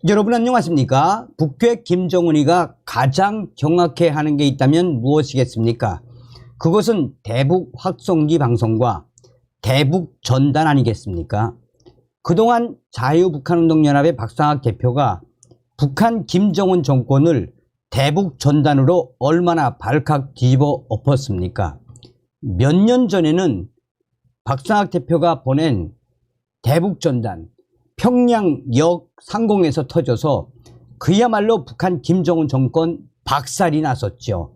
여러분 안녕하십니까? 북괴 김정은이가 가장 경악해하는 게 있다면 무엇이겠습니까? 그것은 대북 확성기 방송과 대북 전단 아니겠습니까? 그동안 자유북한운동연합의 박상학 대표가 북한 김정은 정권을 대북 전단으로 얼마나 발칵 뒤집어 엎었습니까? 몇 년 전에는 박상학 대표가 보낸 대북 전단 평양역 상공에서 터져서 그야말로 북한 김정은 정권 박살이 났었죠.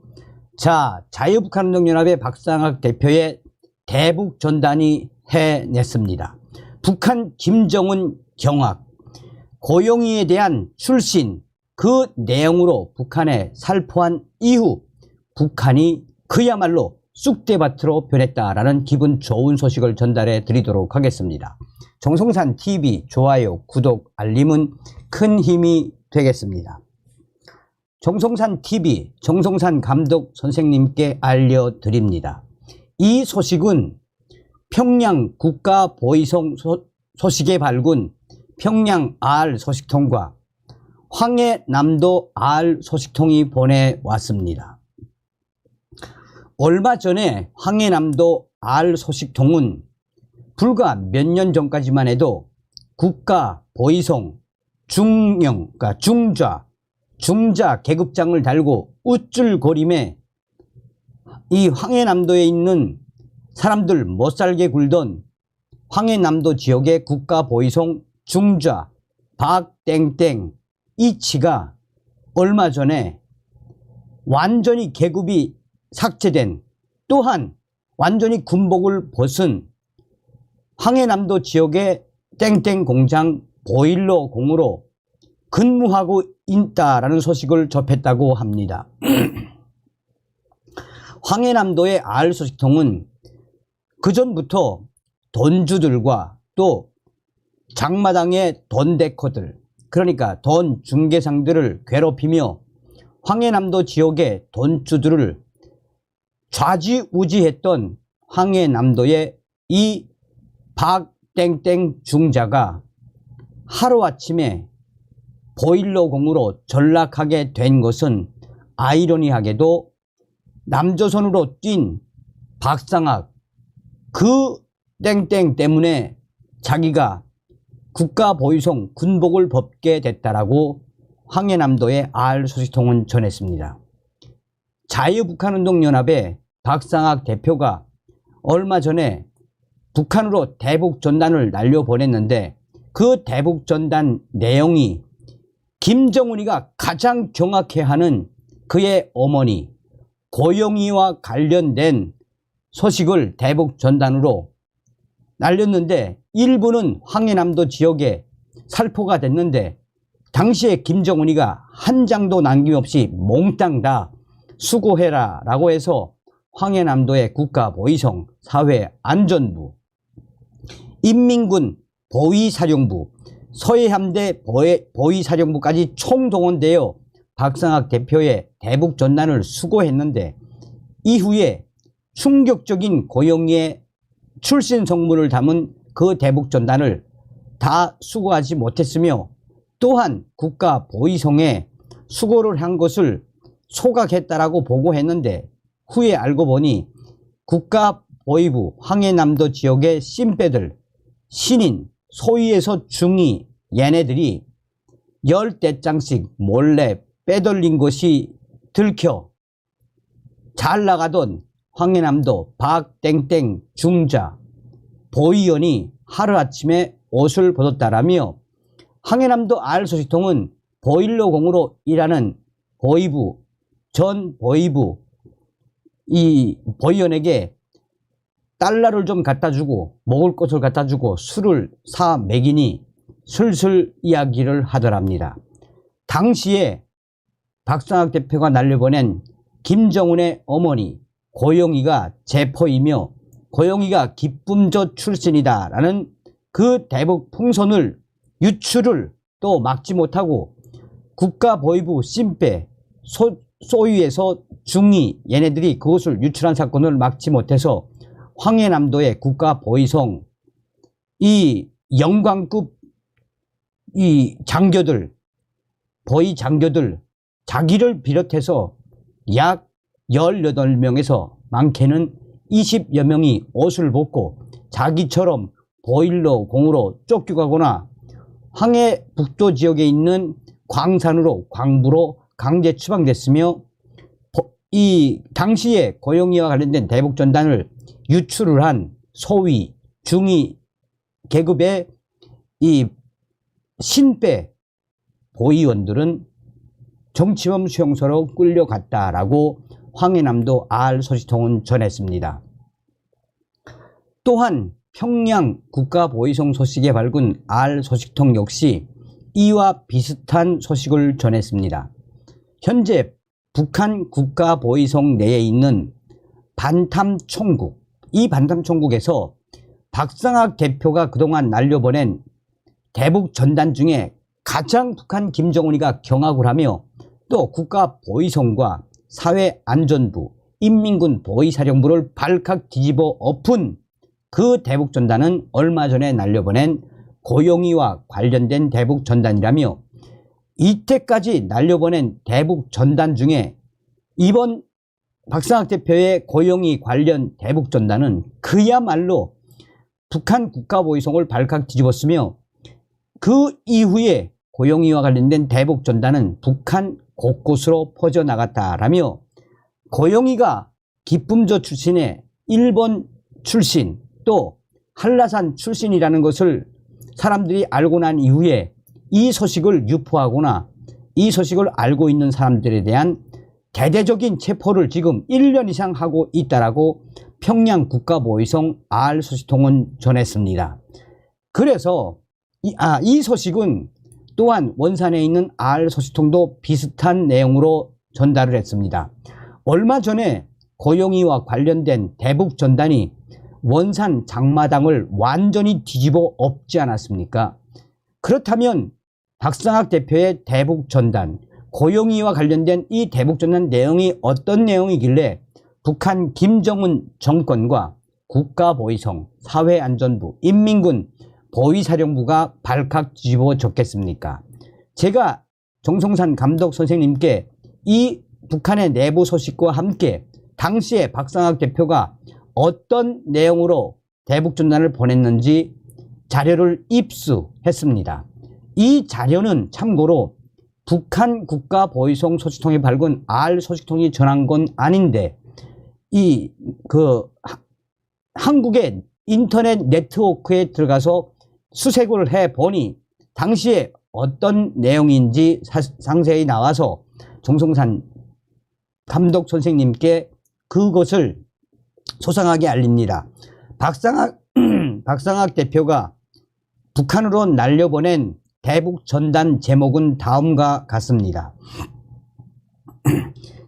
자, 자유북한운동연합의 박상학 대표의 대북 전단이 해냈습니다. 북한 김정은 경악, 고용이에 대한 출신, 그 내용으로 북한에 살포한 이후 북한이 그야말로 쑥대밭으로 변했다라는 기분 좋은 소식을 전달해 드리도록 하겠습니다. 정성산TV 좋아요, 구독, 알림은 큰 힘이 되겠습니다. 정성산TV 정성산 감독 선생님께 알려드립니다. 이 소식은 평양 국가보위성 소식에 밝은 평양 R 소식통과 황해남도 R 소식통이 보내왔습니다. 얼마 전에 황해남도 R 소식통은 불과 몇 년 전까지만 해도 국가보위성 중령, 그러니까 중자 계급장을 달고 우쭐거림에 이 황해남도에 있는 사람들 못살게 굴던 황해남도 지역의 국가보위성 중자 박땡땡 이치가 얼마 전에 완전히 계급이 삭제된, 또한 완전히 군복을 벗은 황해남도 지역의 땡땡 공장 보일러 공으로 근무하고 있다라는 소식을 접했다고 합니다. 황해남도의 R 소식통은 그전부터 돈주들과 또 장마당의 돈데커들, 그러니까 돈 중개상들을 괴롭히며 황해남도 지역의 돈주들을 좌지우지했던 황해남도의 이 박땡땡 중자가 하루아침에 보일러공으로 전락하게 된 것은 아이러니하게도 남조선으로 뛴 박상학, 그 땡땡 때문에 자기가 국가보위성 군복을 벗게 됐다라고 황해남도의 R 소식통은 전했습니다. 자유북한운동연합의 박상학 대표가 얼마 전에 북한으로 대북전단을 날려보냈는데 그 대북전단 내용이 김정은이가 가장 경악해하는 그의 어머니 고영이와 관련된 소식을 대북전단으로 날렸는데 일부는 황해남도 지역에 살포가 됐는데 당시에 김정은이가 한 장도 남김없이 몽땅 다 수고해라 라고 해서 황해남도의 국가보위성 사회안전부, 인민군 보위사령부, 서해함대 보위사령부까지 총동원되어 박상학 대표의 대북전단을 수거했는데 이후에 충격적인 고영이의 출신 성문을 담은 그 대북전단을 다 수거하지 못했으며 또한 국가보위성에 수거를 한 것을 소각했다라고 보고했는데 후에 알고 보니 국가보위부 황해남도 지역의 찐빼들, 신인, 소위에서 중위 얘네들이 10대장씩 몰래 빼돌린 것이 들켜 잘 나가던 황해남도 박땡땡 중자 보위원이 하루아침에 옷을 벗었다라며 황해남도 R 소식통은 보일러공으로 일하는 보위부, 전 보위부 이 보위원에게 달러를 좀 갖다주고 먹을 것을 갖다주고 술을 사 먹이니 슬슬 이야기를 하더랍니다. 당시에 박상학 대표가 날려보낸 김정은의 어머니 고영이가 제포이며 고영이가 기쁨조 출신이다 라는 그 대북 풍선을 유출을 또 막지 못하고 국가보위부 찐빼 소위에서 중위 얘네들이 그것을 유출한 사건을 막지 못해서 황해남도의 국가보위성 이 영광급 이 장교들 보위 장교들 자기를 비롯해서 약 18명에서 많게는 20여 명이 옷을 벗고 자기처럼 보일러 공으로 쫓겨가거나 황해 북도 지역에 있는 광산으로 광부로 강제 추방됐으며, 이 당시에 고영이와 관련된 대북전단을 유출을 한 소위 중위 계급의 이 신배 보위원들은 정치범 수용소로 끌려갔다라고 황해남도 알소식통은 전했습니다. 또한 평양 국가보위성 소식에 밝은 알소식통 역시 이와 비슷한 소식을 전했습니다. 현재 북한 국가보위성 내에 있는 반탐총국, 이 반탐총국에서 박상학 대표가 그동안 날려보낸 대북 전단 중에 가장 북한 김정은이가 경악을 하며 또 국가보위성과 사회안전부, 인민군 보위사령부를 발칵 뒤집어 엎은 그 대북 전단은 얼마 전에 날려보낸 고용이와 관련된 대북 전단이라며, 이때까지 날려보낸 대북 전단 중에 이번 박상학 대표의 고용이 관련 대북 전단은 그야말로 북한 국가보위성을 발칵 뒤집었으며, 그 이후에 고용이와 관련된 대북 전단은 북한 곳곳으로 퍼져나갔다라며, 고용이가 기쁨조 출신의 일본 출신 또 한라산 출신이라는 것을 사람들이 알고 난 이후에 이 소식을 유포하거나 이 소식을 알고 있는 사람들에 대한 대대적인 체포를 지금 1년 이상 하고 있다라고 평양 국가보위성 알소식통은 전했습니다. 그래서 이 소식은 또한 원산에 있는 알소식통도 비슷한 내용으로 전달을 했습니다. 얼마 전에 고용이와 관련된 대북 전단이 원산 장마당을 완전히 뒤집어 엎지 않았습니까? 그렇다면 박상학 대표의 대북 전단, 고용이와 관련된 이 대북 전단 내용이 어떤 내용이길래 북한 김정은 정권과 국가보위성, 사회안전부, 인민군 보위사령부가 발칵 뒤집어졌겠습니까? 제가 정성산 감독 선생님께 이 북한의 내부 소식과 함께 당시에 박상학 대표가 어떤 내용으로 대북전단을 보냈는지 자료를 입수했습니다. 이 자료는 참고로 북한 국가보위성 소식통에 밝은 알소식통이 전한 건 아닌데, 한국의 인터넷 네트워크에 들어가서 수색을 해보니 당시에 어떤 내용인지 상세히 나와서 정성산 감독 선생님께 그것을 소상하게 알립니다. 박상학 대표가 북한으로 날려보낸 대북 전단 제목은 다음과 같습니다.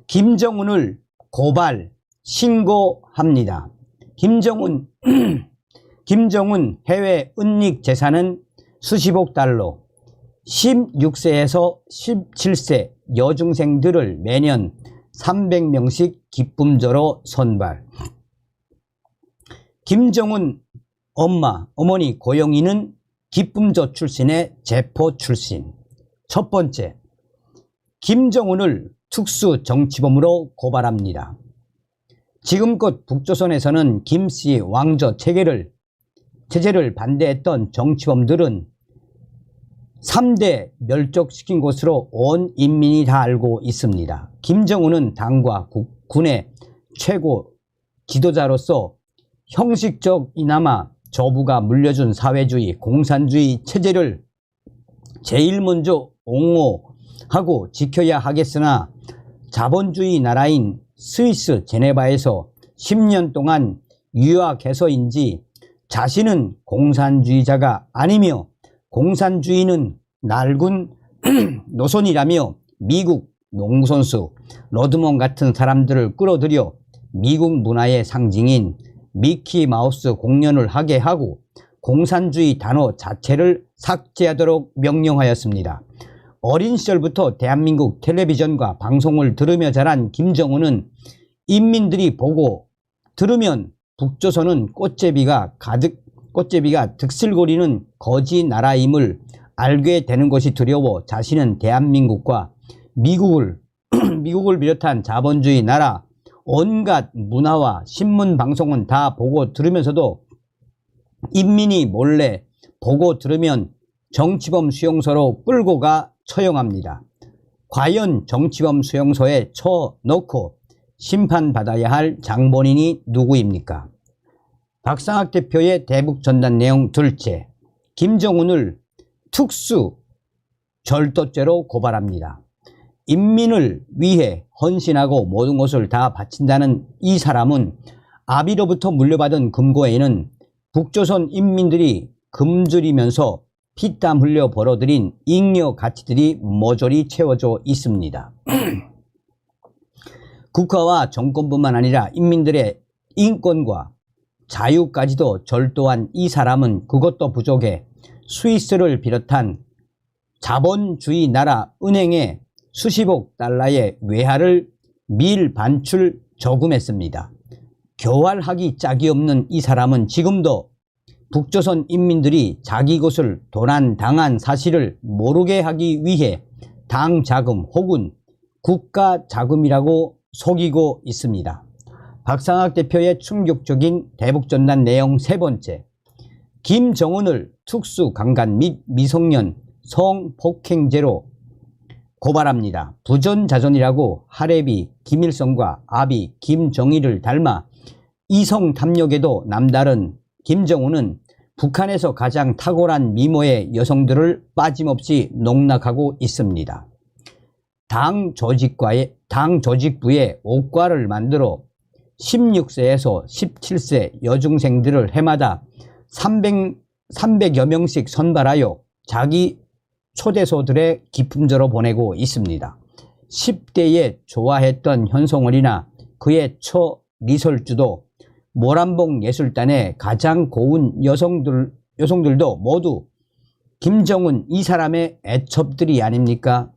김정은을 고발, 신고합니다. 김정은 해외 은닉 재산은 수십억 달러, 16세에서 17세 여중생들을 매년 300명씩 기쁨조로 선발. 김정은 어머니 고영이는 기쁨조 출신의 제포 출신. 첫 번째, 김정은을 특수정치범으로 고발합니다. 지금껏 북조선에서는 김씨 왕조 체제를 반대했던 정치범들은 3대 멸족시킨 것으로 온 인민이 다 알고 있습니다. 김정은은 당과 군의 최고 지도자로서 형식적이나마 조부가 물려준 사회주의, 공산주의 체제를 제일 먼저 옹호하고 지켜야 하겠으나, 자본주의 나라인 스위스 제네바에서 10년 동안 유학해서인지 자신은 공산주의자가 아니며 공산주의는 낡은 노선이라며 미국 농구선수 로드먼 같은 사람들을 끌어들여 미국 문화의 상징인 미키마우스 공연을 하게 하고 공산주의 단어 자체를 삭제하도록 명령하였습니다. 어린 시절부터 대한민국 텔레비전과 방송을 들으며 자란 김정은은 인민들이 보고 들으면 북조선은 꽃제비가 득실거리는 거지 나라임을 알게 되는 것이 두려워 자신은 대한민국과 미국을 비롯한 자본주의 나라 온갖 문화와 신문 방송은 다 보고 들으면서도 인민이 몰래 보고 들으면 정치범 수용소로 끌고 가 처형합니다. 과연 정치범 수용소에 쳐넣고 심판받아야 할 장본인이 누구입니까? 박상학 대표의 대북전단 내용 둘째, 김정은을 특수 절도죄로 고발합니다. 인민을 위해 헌신하고 모든 것을 다 바친다는 이 사람은 아비로부터 물려받은 금고에는 북조선 인민들이 굶주리면서 피땀 흘려 벌어들인 잉여 가치들이 모조리 채워져 있습니다. 국가와 정권뿐만 아니라 인민들의 인권과 자유까지도 절도한 이 사람은 그것도 부족해 스위스를 비롯한 자본주의 나라 은행에 수십억 달러의 외화를 밀반출 저금했습니다. 교활하기 짝이 없는 이 사람은 지금도 북조선 인민들이 자기 것을 도난당한 사실을 모르게 하기 위해 당 자금 혹은 국가 자금이라고 속이고 있습니다. 박상학 대표의 충격적인 대북전단 내용 세 번째, 김정은을 특수강간 및 미성년 성폭행죄로 고발합니다. 부전자전이라고 하레비 김일성과 아비 김정일을 닮아 이성탐욕에도 남다른 김정은은 북한에서 가장 탁월한 미모의 여성들을 빠짐없이 농락하고 있습니다. 당 조직부에 옥과를 만들어 16세에서 17세 여중생들을 해마다 300여 명씩 선발하여 자기 초대소들의 기품제로 보내고 있습니다. 10대에 좋아했던 현송월이나 그의 처 리설주도 모란봉 예술단의 가장 고운 여성들도 모두 김정은 이 사람의 애첩들이 아닙니까?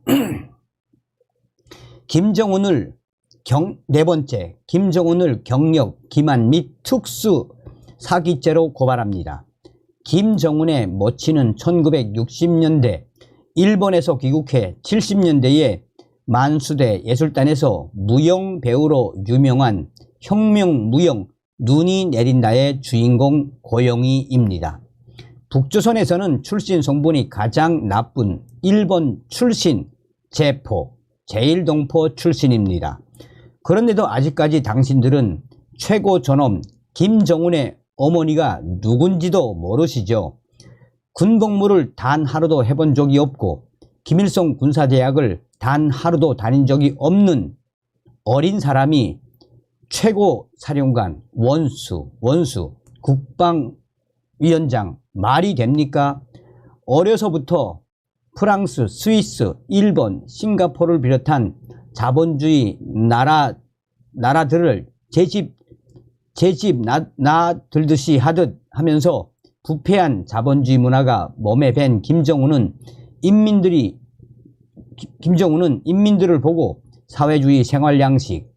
네 번째, 김정은을 경력, 기만 및 특수 사기죄로 고발합니다. 김정은의 모친은 1960년대 일본에서 귀국해 70년대에 만수대 예술단에서 무용 배우로 유명한 혁명무용 눈이 내린다의 주인공 고영희입니다. 북조선에서는 출신 성분이 가장 나쁜 일본 출신 제포, 제1동포 출신입니다. 그런데도 아직까지 당신들은 최고 존엄 김정은의 어머니가 누군지도 모르시죠. 군복무를 단 하루도 해본 적이 없고 김일성 군사대학을 단 하루도 다닌 적이 없는 어린 사람이 최고 사령관, 원수, 국방위원장 말이 됩니까? 어려서부터 프랑스, 스위스, 일본, 싱가포르를 비롯한 자본주의 나라들을 제집 나들듯이 하듯 하면서 부패한 자본주의 문화가 몸에 밴 김정은은 인민들을 보고 사회주의 생활양식,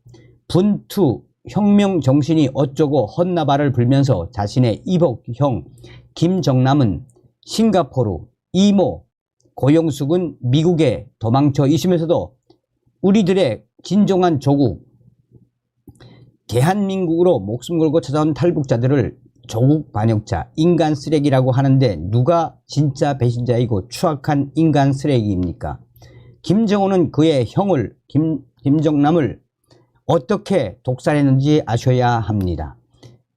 분투, 혁명 정신이 어쩌고 헛나발을 불면서 자신의 이복형 김정남은 싱가포르, 이모, 고영숙은 미국에 도망쳐 있으면서도 우리들의 진정한 조국 대한민국으로 목숨 걸고 찾아온 탈북자들을 조국 반역자, 인간 쓰레기라고 하는데 누가 진짜 배신자이고 추악한 인간 쓰레기입니까? 김정은은 그의 형을 김정남을 어떻게 독살했는지 아셔야 합니다.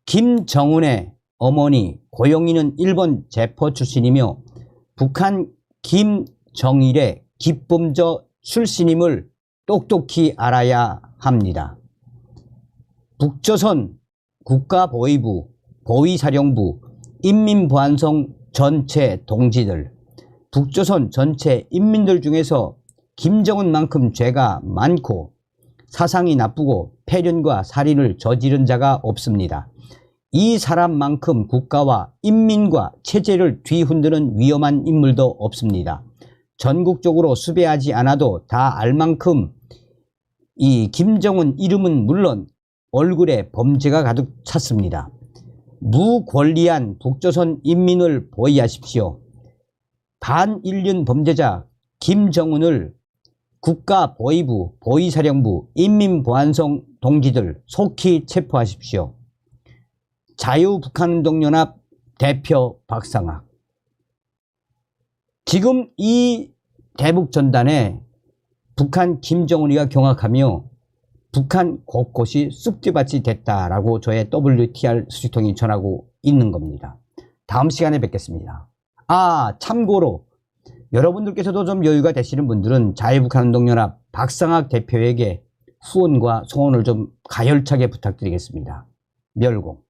김정은의 어머니 고영희는 일본 제포 출신이며 북한 김정일의 기쁨저 출신임을 똑똑히 알아야 합니다. 북조선 국가보위부, 보위사령부, 인민보안성 전체 동지들, 북조선 전체 인민들 중에서 김정은만큼 죄가 많고 사상이 나쁘고 폐륜과 살인을 저지른 자가 없습니다. 이 사람만큼 국가와 인민과 체제를 뒤흔드는 위험한 인물도 없습니다. 전국적으로 수배하지 않아도 다 알 만큼 이 김정은 이름은 물론 얼굴에 범죄가 가득 찼습니다. 무권리한 북조선 인민을 보위하십시오. 반인륜 범죄자 김정은을 국가보위부, 보위사령부, 인민보안성 동지들 속히 체포하십시오. 자유북한운동연합 대표 박상학. 지금 이 대북전단에 북한 김정은이가 경악하며 북한 곳곳이 쑥대밭이 됐다라고 저의 WTR 수지통이 전하고 있는 겁니다. 다음 시간에 뵙겠습니다. 참고로 여러분들께서도 좀 여유가 되시는 분들은 자유북한운동연합 박상학 대표에게 후원과 소원을 좀 가열차게 부탁드리겠습니다. 멸공.